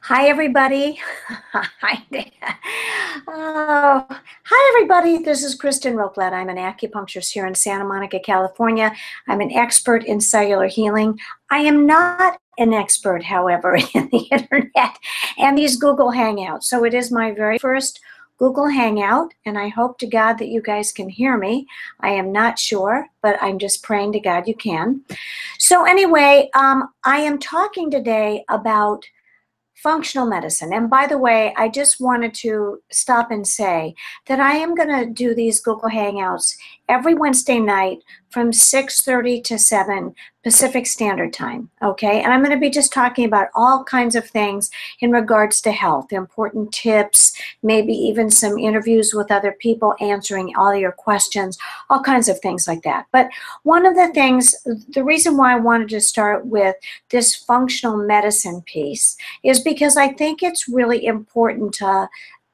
Hi, everybody. Hi, Dan. Oh, hi, everybody. This is Kristen Roklat. I'm an acupuncturist here in Santa Monica, California. I'm an expert in cellular healing. I am not an expert, however, in the internet and these Google Hangouts. So it is my very first Google Hangout, and I hope to God that you guys can hear me. I am not sure, but I'm just praying to God you can. So anyway, I am talking today about functional medicine. And by the way, I just wanted to stop and say that I am going to do these Google Hangouts every Wednesday night from 6:30 to 7 Pacific Standard Time, okay? And I'm going to be just talking about all kinds of things in regards to health, important tips, maybe even some interviews with other people answering all your questions, all kinds of things like that. But one of the things, the reason why I wanted to start with this functional medicine piece is because I think it's really important to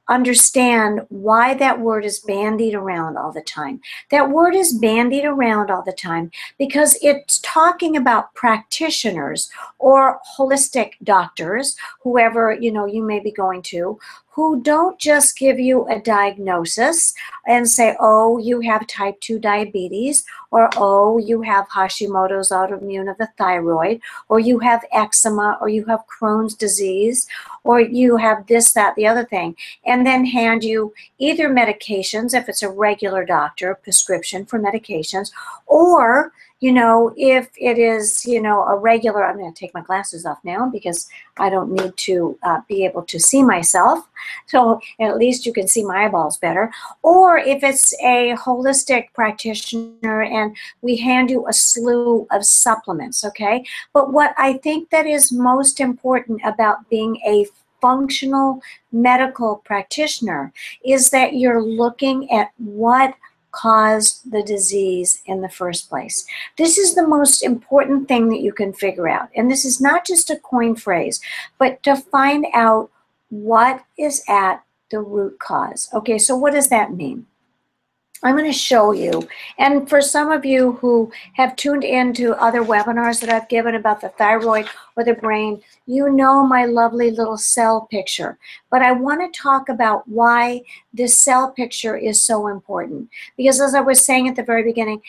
understand why that word is bandied around all the time. That word is bandied around all the time because it's talking about practitioners or holistic doctors, whoever you may be going to, who don't just give you a diagnosis and say, oh, you have type 2 diabetes, or oh, you have Hashimoto's autoimmune of the thyroid, or you have eczema, or you have Crohn's disease, or you have this, that, the other thing, and then hand you either medications, if it's a regular doctor, prescription for medications, or if it is, a regular, I'm going to take my glasses off now because I don't need to be able to see myself. So at least you can see my eyeballs better. Or if it's a holistic practitioner and we hand you a slew of supplements, okay? But what I think that is most important about being a functional medical practitioner is that you're looking at what caused the disease in the first place. This is the most important thing that you can figure out. And this is not just a coin phrase, but to find out what is at the root cause. Okay, so what does that mean? I'm going to show you. And for some of you who have tuned into other webinars that I've given about the thyroid or the brain, you know my lovely little cell picture. But I want to talk about why this cell picture is so important. Because as I was saying at the very beginning,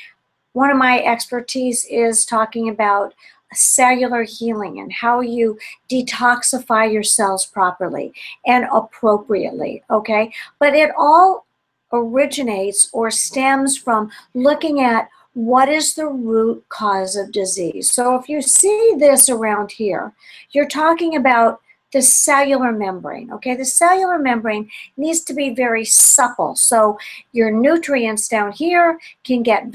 one of my expertise is talking about cellular healing and how you detoxify your cells properly and appropriately, okay? But it all originates or stems from looking at what is the root cause of disease. So if you see this around here, you're talking about the cellular membrane, okay? The cellular membrane needs to be very supple. So your nutrients down here can get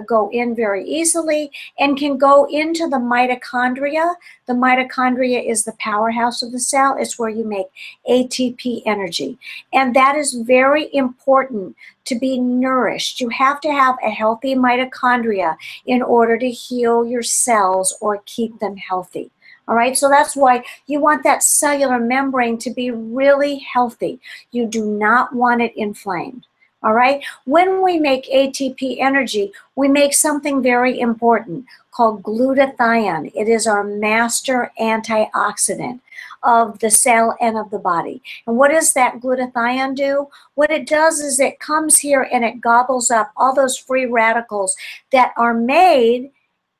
go in very easily and can go into the mitochondria. The mitochondria is the powerhouse of the cell. It's where you make ATP energy. And that is very important to be nourished. You have to have a healthy mitochondria in order to heal your cells or keep them healthy. All right, so that's why you want that cellular membrane to be really healthy. You do not want it inflamed. All right, when we make ATP energy, we make something very important called glutathione. It is our master antioxidant of the cell and of the body. And what does that glutathione do? What it does is it comes here and it gobbles up all those free radicals that are made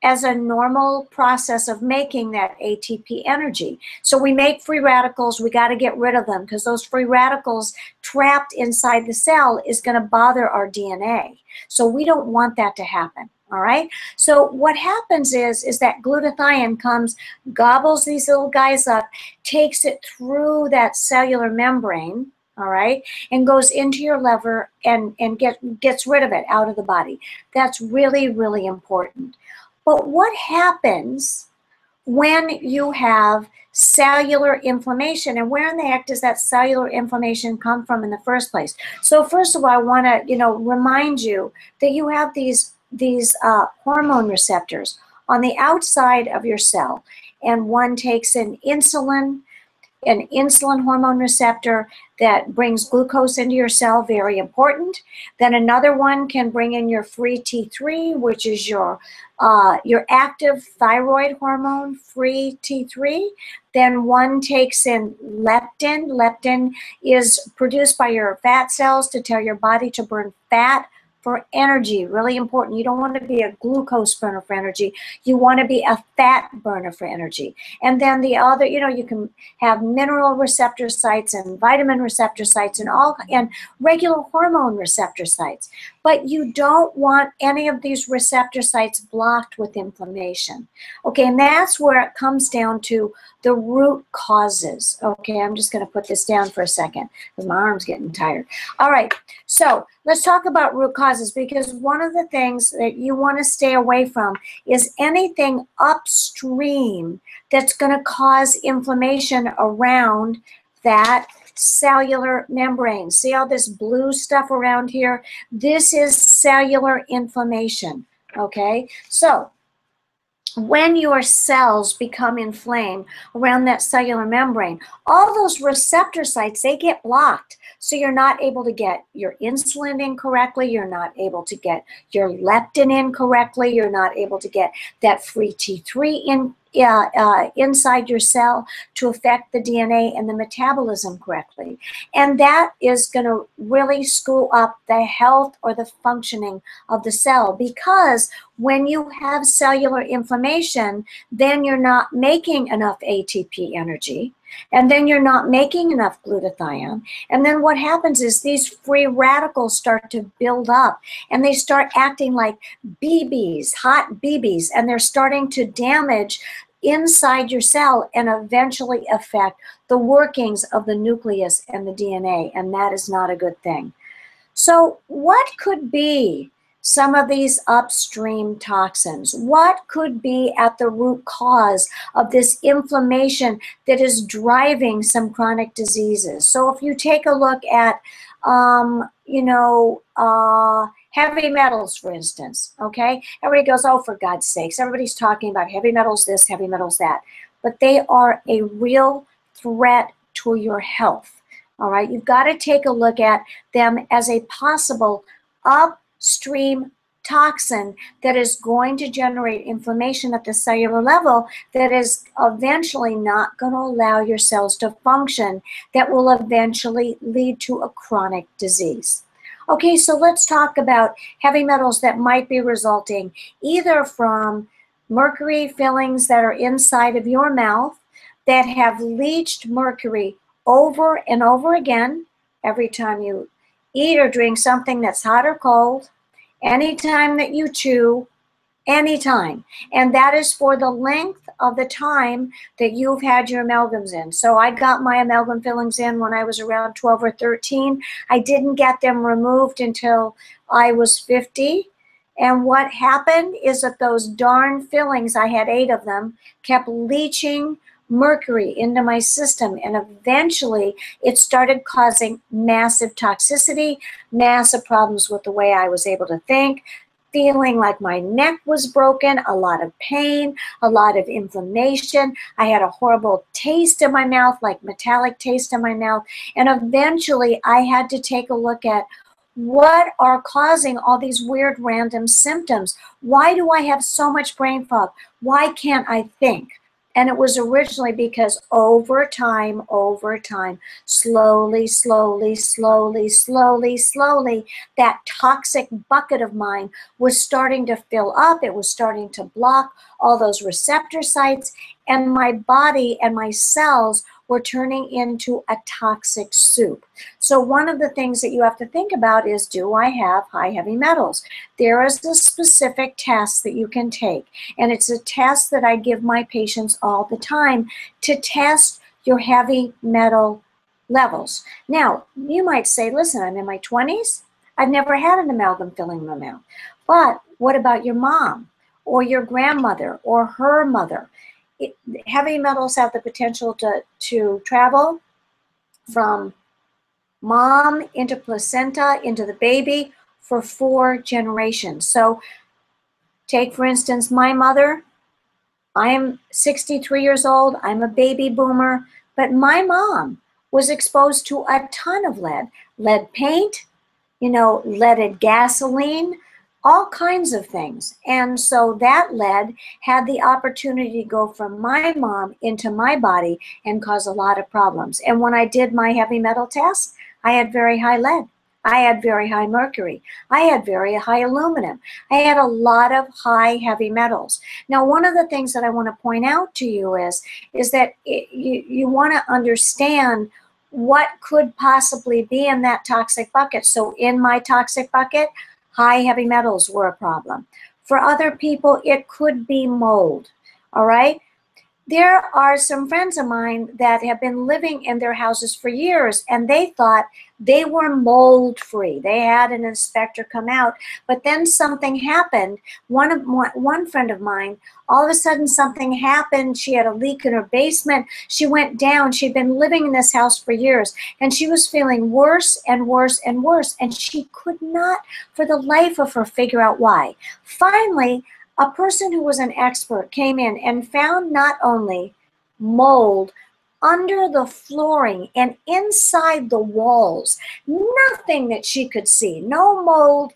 as a normal process of making that ATP energy. So we make free radicals, we got to get rid of them because those free radicals trapped inside the cell is going to bother our DNA. So we don't want that to happen. All right. So what happens is that glutathione comes, gobbles these little guys up, takes it through that cellular membrane, all right, and goes into your liver and gets rid of it out of the body. That's really, really important. But what happens when you have cellular inflammation, and where in the heck does that cellular inflammation come from in the first place? So first of all, I want to remind you that you have these hormone receptors on the outside of your cell, and one takes in insulin. an insulin hormone receptor that brings glucose into your cell, very important. Then another one can bring in your free T3, which is your active thyroid hormone, free T3. Then one takes in leptin. Leptin is produced by your fat cells to tell your body to burn fat for energy. Really important. You don't want to be a glucose burner for energy. You want to be a fat burner for energy. And then the other, you can have mineral receptor sites and vitamin receptor sites and regular hormone receptor sites. But you don't want any of these receptor sites blocked with inflammation. Okay, and that's where it comes down to the root causes. Okay, I'm just going to put this down for a second because my arm's getting tired. All right, so let's talk about root causes, because one of the things that you want to stay away from is anything upstream that's going to cause inflammation around that cellular membrane. See all this blue stuff around here? This is cellular inflammation, okay? So when your cells become inflamed around that cellular membrane, all those receptor sites, they get blocked. So you're not able to get your insulin in correctly. You're not able to get your leptin in correctly. You're not able to get that free T3 in inside your cell to affect the DNA and the metabolism correctly. And that is going to really screw up the health or the functioning of the cell, because when you have cellular inflammation, then you're not making enough ATP energy, and then you're not making enough glutathione. And then what happens is these free radicals start to build up, and they start acting like BBs, hot BBs, and they're starting to damage inside your cell and eventually affect the workings of the nucleus and the DNA, and that is not a good thing. So what could be some of these upstream toxins? What could be at the root cause of this inflammation that is driving some chronic diseases? So if you take a look at, heavy metals, for instance, okay? Everybody goes, oh, for God's sakes, everybody's talking about heavy metals this, heavy metals that. But they are a real threat to your health, all right? You've got to take a look at them as a possible upstream toxin that is going to generate inflammation at the cellular level that is eventually not going to allow your cells to function, that will eventually lead to a chronic disease. Okay, so let's talk about heavy metals that might be resulting either from mercury fillings that are inside of your mouth that have leached mercury over and over again every time you eat or drink something that's hot or cold, anytime that you chew, anytime. And that is for the length of the time that you've had your amalgams in. So I got my amalgam fillings in when I was around 12 or 13. I didn't get them removed until I was 50. And what happened is that those darn fillings, I had 8 of them, kept leaching mercury into my system, and eventually it started causing massive toxicity, massive problems with the way I was able to think, feeling like my neck was broken, a lot of pain, a lot of inflammation. I had a horrible taste in my mouth, like metallic taste in my mouth. And eventually I had to take a look at what are causing all these weird random symptoms. Why do I have so much brain fog? Why can't I think? And it was originally because over time, slowly, that toxic bucket of mine was starting to fill up. It was starting to block all those receptor sites, and my body and my cells were turning into a toxic soup. So one of the things that you have to think about is, do I have high heavy metals? There is a specific test that you can take, and it's a test that I give my patients all the time to test your heavy metal levels. Now, you might say, listen, I'm in my 20s. I've never had an amalgam filling in my mouth. But what about your mom or your grandmother or her mother? Heavy metals have the potential to travel from mom into placenta into the baby for 4 generations. So take, for instance, my mother. I am 63 years old. I'm a baby boomer. But my mom was exposed to a ton of lead paint, leaded gasoline, all kinds of things. And so that lead had the opportunity to go from my mom into my body and cause a lot of problems. And when I did my heavy metal test, I had very high lead. I had very high mercury. I had very high aluminum. I had a lot of high heavy metals. Now, one of the things that I want to point out to you is that you want to understand what could possibly be in that toxic bucket. So in my toxic bucket, high heavy metals were a problem. For other people, it could be mold, all right? There are some friends of mine that have been living in their houses for years, and they thought they were mold-free. They had an inspector come out, but then something happened. One friend of mine, all of a sudden something happened. She had a leak in her basement. She went down. She'd been living in this house for years, and she was feeling worse and worse and worse, and she could not, for the life of her, figure out why. Finally, a person who was an expert came in and found not only mold under the flooring and inside the walls, nothing that she could see, no mold.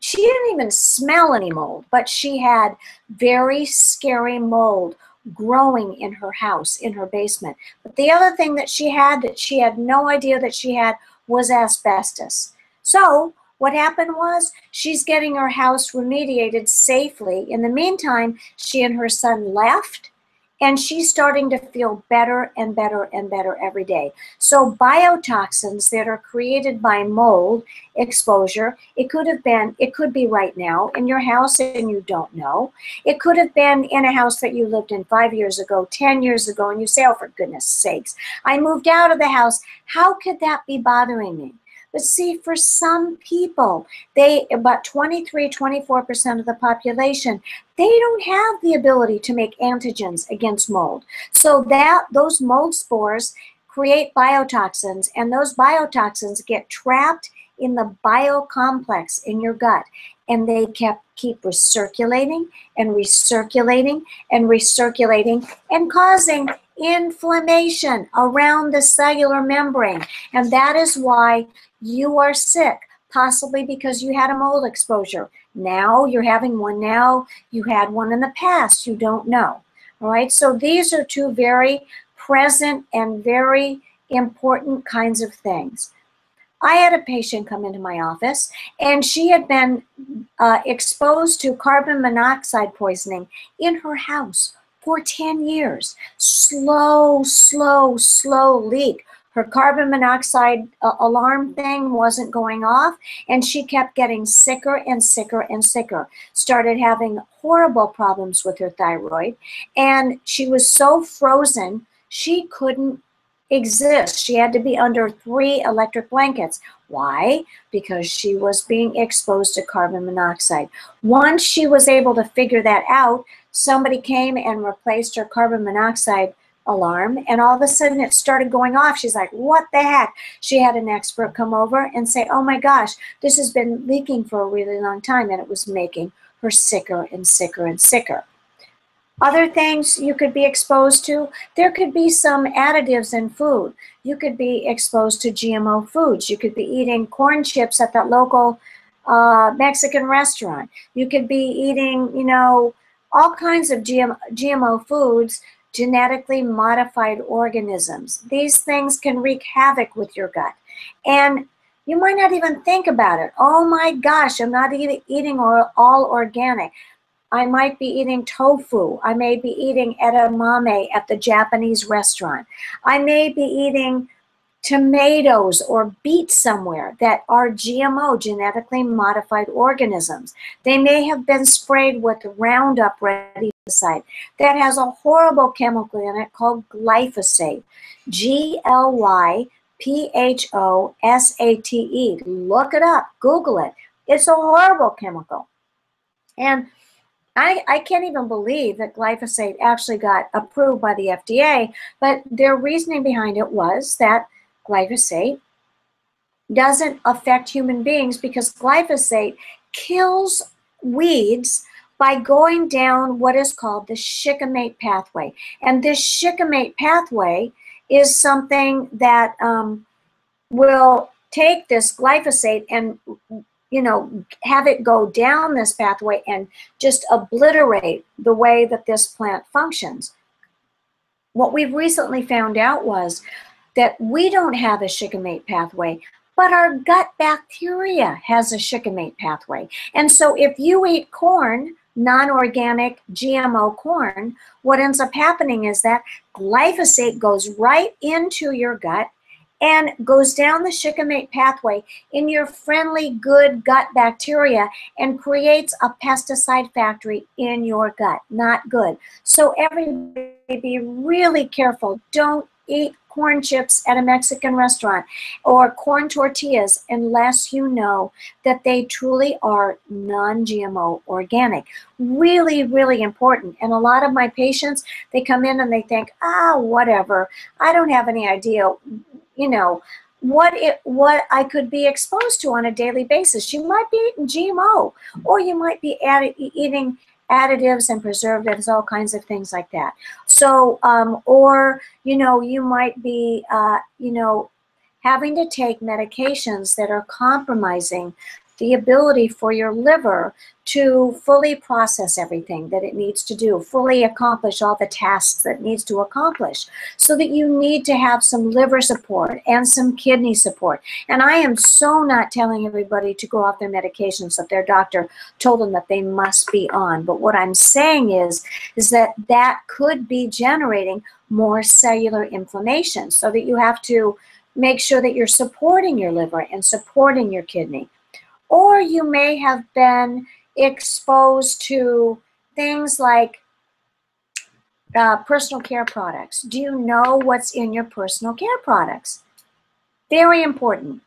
She didn't even smell any mold, but she had very scary mold growing in her house, in her basement. But the other thing that she had no idea that she had was asbestos. So what happened was she's getting her house remediated safely. In the meantime, she and her son left, and she's starting to feel better and better and better every day. So biotoxins that are created by mold exposure, it could be right now in your house and you don't know. It could have been in a house that you lived in 5 years ago, 10 years ago, and you say, oh, for goodness sakes, I moved out of the house. How could that be bothering me? But see, for some people, about 24% of the population, they don't have the ability to make antigens against mold. So those mold spores create biotoxins, and those biotoxins get trapped in the biocomplex in your gut, and they keep recirculating and recirculating and recirculating and causing inflammation around the cellular membrane. And that is why you are sick, possibly because you had a mold exposure. Now you're having one now. You had one in the past. You don't know. All right. So these are two very present and very important kinds of things. I had a patient come into my office, and she had been exposed to carbon monoxide poisoning in her house for 10 years. Slow leak. Her carbon monoxide alarm thing wasn't going off, and she kept getting sicker and sicker and sicker. Started having horrible problems with her thyroid, and she was so frozen, she couldn't exist. She had to be under 3 electric blankets. Why? Because she was being exposed to carbon monoxide. Once she was able to figure that out, somebody came and replaced her carbon monoxide alarm, and all of a sudden it started going off. She's like, what the heck? She had an expert come over and say, oh my gosh, this has been leaking for a really long time, and it was making her sicker and sicker and sicker. Other things you could be exposed to, there could be some additives in food. You could be exposed to GMO foods. You could be eating corn chips at that local Mexican restaurant. You could be eating, all kinds of GMO foods, genetically modified organisms. These things can wreak havoc with your gut. And you might not even think about it. Oh my gosh, I'm not eating all organic. I might be eating tofu. I may be eating edamame at the Japanese restaurant. I may be eating tomatoes or beets somewhere that are GMO, genetically modified organisms. They may have been sprayed with Roundup Ready pesticide that has a horrible chemical in it called glyphosate. Glyphosate. Look it up. Google it. It's a horrible chemical. And I can't even believe that glyphosate actually got approved by the FDA, but their reasoning behind it was that glyphosate doesn't affect human beings because glyphosate kills weeds by going down what is called the shikimate pathway. And this shikimate pathway is something that will take this glyphosate and, you know, have it go down this pathway and just obliterate the way that this plant functions. What we've recently found out was that we don't have a shikimate pathway, but our gut bacteria has a shikimate pathway. And so if you eat corn, non-organic GMO corn, what ends up happening is that glyphosate goes right into your gut and goes down the shikimate pathway in your friendly, good gut bacteria and creates a pesticide factory in your gut. Not good. So everybody be really careful. Don't eat corn chips at a Mexican restaurant or corn tortillas unless you know that they truly are non-GMO organic. Really, really important. And a lot of my patients, they come in and they think, whatever, I don't have any idea, you know, what I could be exposed to on a daily basis. You might be eating GMO, or you might be eating additives and preservatives, all kinds of things like that. So, or, you know, you might be, you know, having to take medications that are compromising the ability for your liver to fully process everything that it needs to do, fully accomplish all the tasks that it needs to accomplish, so that you need to have some liver support and some kidney support. And I am so not telling everybody to go off their medications that their doctor told them that they must be on. But what I'm saying is that could be generating more cellular inflammation, so that you have to make sure that you're supporting your liver and supporting your kidney. Or you may have been exposed to things like personal care products. Do you know what's in your personal care products? Very important.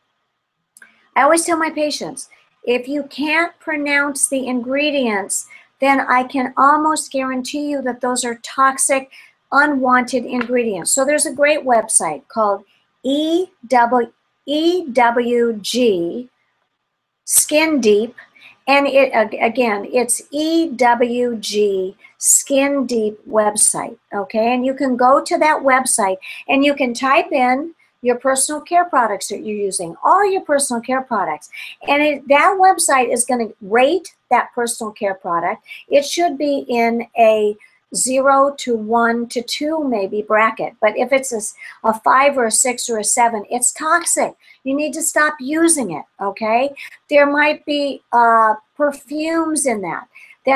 I always tell my patients, if you can't pronounce the ingredients, then I can almost guarantee you that those are toxic, unwanted ingredients. So there's a great website called EWG Skin Deep, and it again, it's EWG Skin Deep website, okay? And you can go to that website and you can type in your personal care products that you're using, all your personal care products, and that website is going to rate that personal care product. It should be in a 0 to 1 to 2 maybe bracket, but if it's a 5 or a 6 or a 7, it's toxic. You need to stop using it, okay? There might be perfumes in that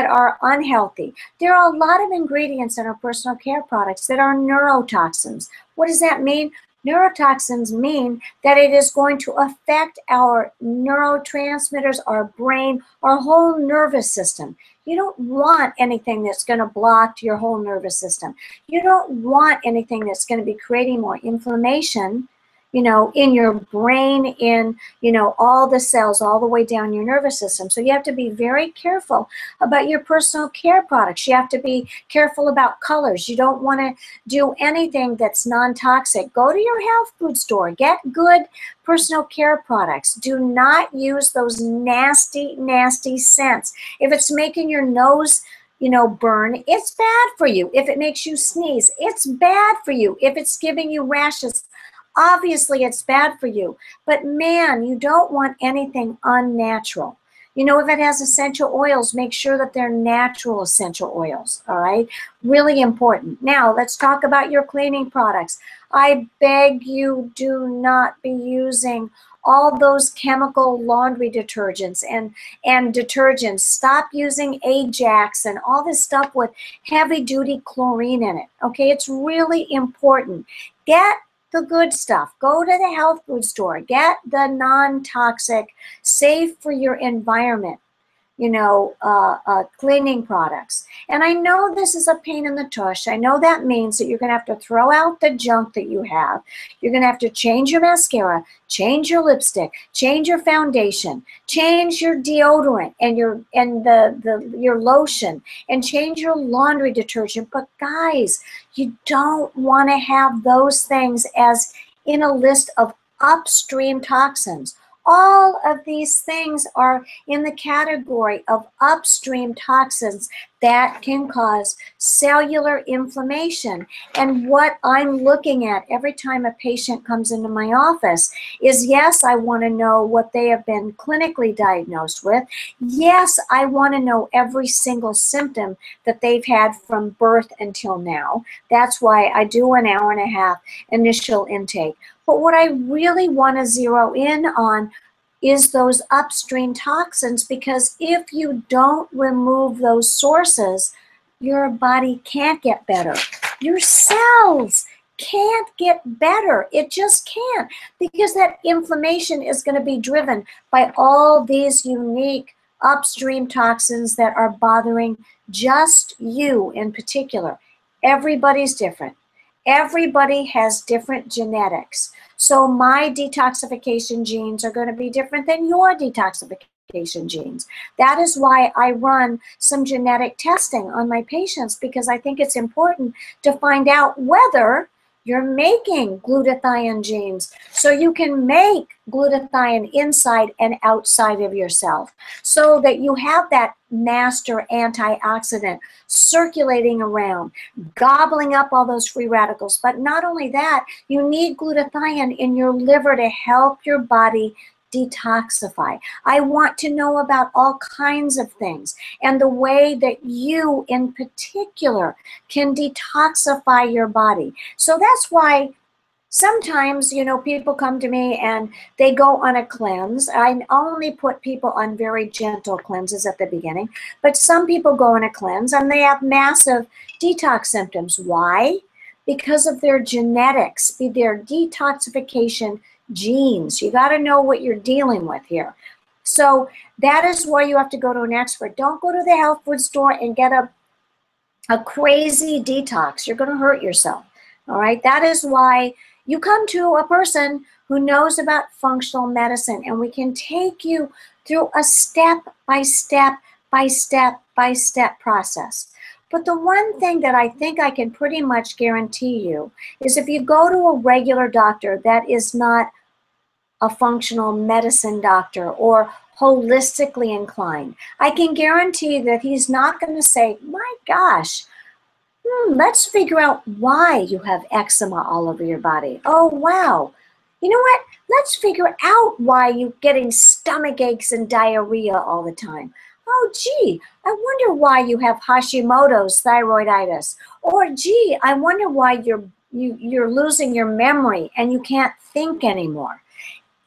are unhealthy. There are a lot of ingredients in our personal care products that are neurotoxins. What does that mean? Neurotoxins mean that it is going to affect our neurotransmitters, our brain, our whole nervous system. You don't want anything that's going to block your whole nervous system. You don't want anything that's going to be creating more inflammation, you know, in your brain, in, you know, all the cells, all the way down your nervous system. So you have to be very careful about your personal care products. You have to be careful about colors. You don't want to do anything that's non-toxic. Go to your health food store. Get good personal care products. Do not use those nasty, nasty scents. If it's making your nose, you know, burn, it's bad for you. If it makes you sneeze, it's bad for you. If it's giving you rashes, obviously it's bad for you. But man, you don't want anything unnatural. You know, if it has essential oils, make sure that they're natural essential oils, all right? Really important. Now, let's talk about your cleaning products. I beg you, do not be using all those chemical laundry detergents and detergents. Stop using Ajax and all this stuff with heavy-duty chlorine in it, okay? It's really important. Get the good stuff. Go to the health food store. Get the non-toxic, safe for your environment, you know, cleaning products. And I know this is a pain in the tush. I know that means that you're going to have to throw out the junk that you have. You're going to have to change your mascara, change your lipstick, change your foundation, change your deodorant and your lotion, and change your laundry detergent. But guys, you don't want to have those things as in a list of upstream toxins. All of these things are in the category of upstream toxins that can cause cellular inflammation. And what I'm looking at every time a patient comes into my office is, yes, I want to know what they have been clinically diagnosed with. Yes, I want to know every single symptom that they've had from birth until now. That's why I do an hour and a half initial intake. But what I really want to zero in on is those upstream toxins, because if you don't remove those sources, your body can't get better. Your cells can't get better. It just can't, because that inflammation is going to be driven by all these unique upstream toxins that are bothering just you in particular. Everybody's different. Everybody has different genetics. So my detoxification genes are going to be different than your detoxification genes. That is why I run some genetic testing on my patients, because I think it's important to find out whether you're making glutathione genes, so you can make glutathione inside and outside of yourself, so that you have that master antioxidant circulating around, gobbling up all those free radicals. But not only that, you need glutathione in your liver to help your body detoxify. I want to know about all kinds of things and the way that you in particular can detoxify your body. So that's why sometimes, people come to me and they go on a cleanse. I only put people on very gentle cleanses at the beginning, but some people go on a cleanse and they have massive detox symptoms. Why? Because of their genetics, their detoxification genes. You got to know what you're dealing with here. So that is why you have to go to an expert. Don't go to the health food store and get a crazy detox. You're going to hurt yourself. All right. That is why you come to a person who knows about functional medicine, and we can take you through a step by step by step by step process. But the one thing that I think I can pretty much guarantee you is, if you go to a regular doctor that is not a functional medicine doctor or holistically inclined, I can guarantee that he's not going to say, my gosh, let's figure out why you have eczema all over your body. Oh, wow. You know what? Let's figure out why you're getting stomach aches and diarrhea all the time. Oh, gee, I wonder why you have Hashimoto's thyroiditis. Or, gee, I wonder why you're losing your memory and you can't think anymore.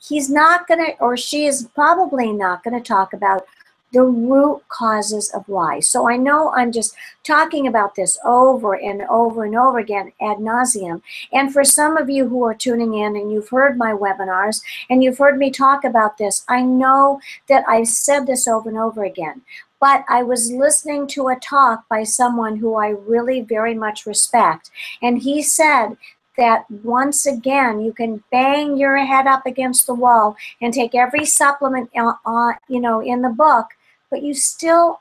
He's not going to, or she is probably not going to talk about the root causes of why. So I know I'm just talking about this over and over and over again ad nauseum. And for some of you who are tuning in and you've heard my webinars and you've heard me talk about this, I know that I've said this over and over again. But I was listening to a talk by someone who I really very much respect. And he said that once again, you can bang your head up against the wall and take every supplement in the book, but you still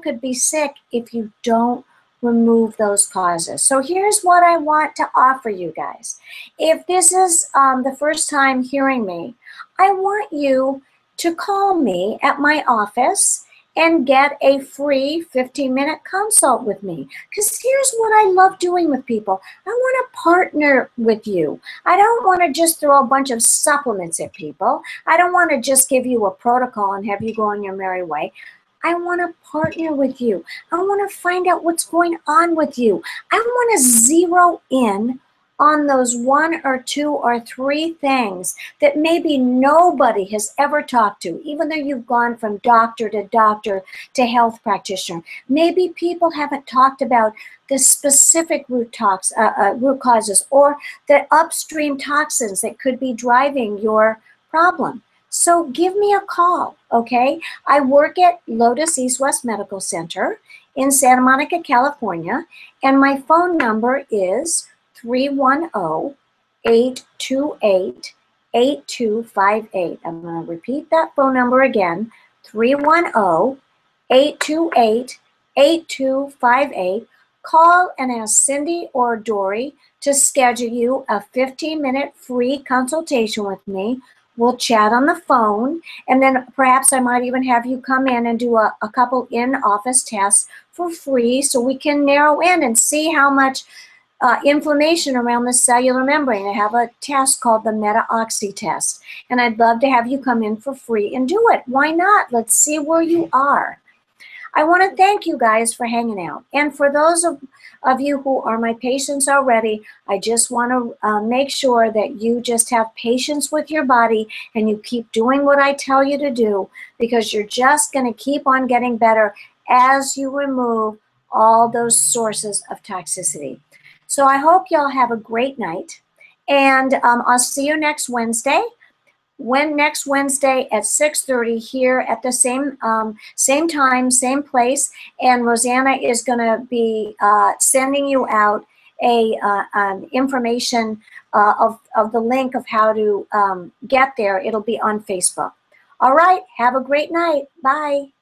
could be sick if you don't remove those causes. So here's what I want to offer you guys. If this is the first time hearing me, I want you to call me at my office and get a free 15-minute consult with me. Because here's what I love doing with people. I want to partner with you. I don't want to just throw a bunch of supplements at people. I don't want to just give you a protocol and have you go on your merry way. I want to partner with you. I want to find out what's going on with you. I want to zero in on those 1 or 2 or 3 things that maybe nobody has ever talked to, even though you've gone from doctor to health practitioner. Maybe people haven't talked about the specific root causes or the upstream toxins that could be driving your problem. So give me a call, okay? I work at Lotus East West Medical Center in Santa Monica, California, and my phone number is 310-828-8258. I'm going to repeat that phone number again, 310-828-8258. Call and ask Cindy or Dory to schedule you a 15-minute free consultation with me. We'll chat on the phone, and then perhaps I might even have you come in and do a couple in-office tests for free so we can narrow in and see how much inflammation around the cellular membrane. I have a test called the Meta-Oxy test, and I'd love to have you come in for free and do it. Why not? Let's see where you are. I want to thank you guys for hanging out. And for those of you who are my patients already, I just want to make sure that you just have patience with your body and you keep doing what I tell you to do, because you're just going to keep on getting better as you remove all those sources of toxicity. So I hope y'all have a great night, and I'll see you next Wednesday. Next Wednesday at 6:30 here at the same time, same place, and Rosanna is going to be sending you out information of the link of how to get there. It'll be on Facebook. All right, have a great night. Bye.